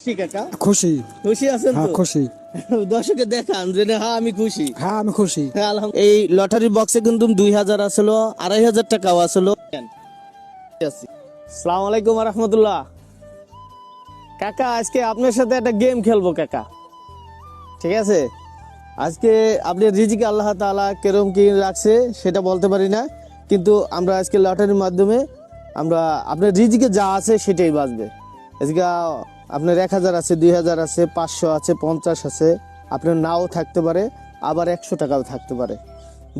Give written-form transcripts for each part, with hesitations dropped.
ঠিক কাকা, খুশি। খুশি আছেন হ্যাঁ তো? খুশি। দর্শকে দেখান যে না, হ্যাঁ আমি খুশি। হ্যাঁ আমি খুশি। হ্যাঁ, এই লটারি বক্সে কিন্তু 2000 আসলো, 2500 টাকাও আসলো। আসসালামু আলাইকুম রহমতুল্লাহ। কাকা আজকে আপনার সাথে একটা গেম খেলবো কাকা, ঠিক আছে? আজকে আপনি রিজিকে আল্লাহ তাআলা কেরম কি রাখছে সেটা বলতে পারি না, কিন্তু আমরা আজকে লটারির মাধ্যমে আমরা আপনার রিজিকে যা আছে সেটাই বাঁচবে। আজকে আপনার 1000 আছে, 2000 আছে, 500 আছে, 50 আছে, আপনার নাও থাকতে পারে, আবার 100 টাকাও থাকতে পারে।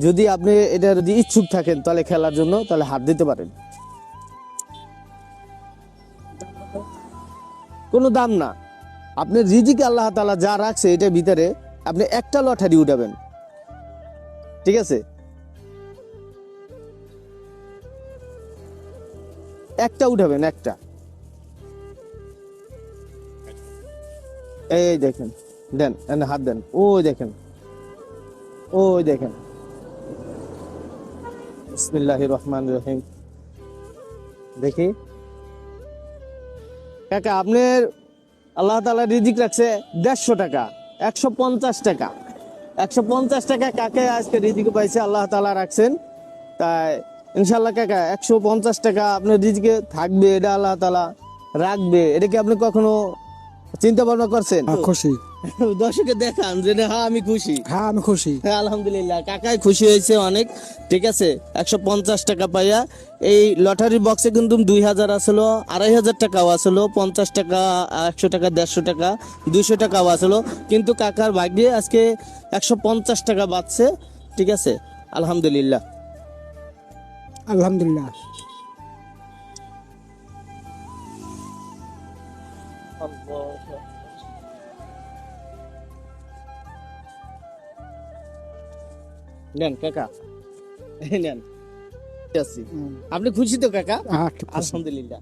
যদি আপনি এটা যদি ইচ্ছুক থাকেন তাহলে খেলার জন্য, তাহলে হাত দিতে পারেন। কোনো দাম না, আপনি রিজিকে আল্লাহ তাআলা যা রাখছে এটার ভিতরে আপনি একটা লটারি উঠাবেন, ঠিক আছে? একটা উঠাবেন, একটা। এই দেখেন, দেন এনে হাত দেন, ওই দেখেন, ওই দেখেন। বিসমিল্লাহির রহমানির রহিম। দেখি কাকা, আপনার আল্লাহ তাআলা রিজিক রাখছে 150 টাকা, 150 টাকা, 150 টাকা কাকে আজকে রিজিক পাইছে আল্লাহ তাআলা রাখছেন। তাই ইনশাল্লাহ কাকা 150 টাকা আপনার রিজিকে থাকবে, এটা আল্লাহ তাআলা রাখবে। এটা কি আপনি কখনো চিন্তা ভাবনা করছেন? হ্যাঁ খুশি। দর্শকে দেখান যে না, হ্যাঁ আমি খুশি। হ্যাঁ আমি খুশি। হ্যাঁ আলহামদুলিল্লাহ, কাকাই খুশি হয়েছে অনেক, ঠিক আছে? 150 টাকা পাইয়া। এই লটারি বক্সে কিন্তু 2000 আসলো, 2500 টাকাও আসলো, 50 টাকা, 100 টাকা, 150 টাকা, 200 টাকাও আসলো, কিন্তু কাকার ভাগ্যে আজকে 150 টাকা বাঁচছে, ঠিক আছে? আলহামদুলিল্লাহ। আলহামদুলিল্লাহ। নেন কাকা, এই নেন। আপনি খুশি তো কাকা? হ্যাঁ ঠিক আছে। আলহামদুলিল্লাহ।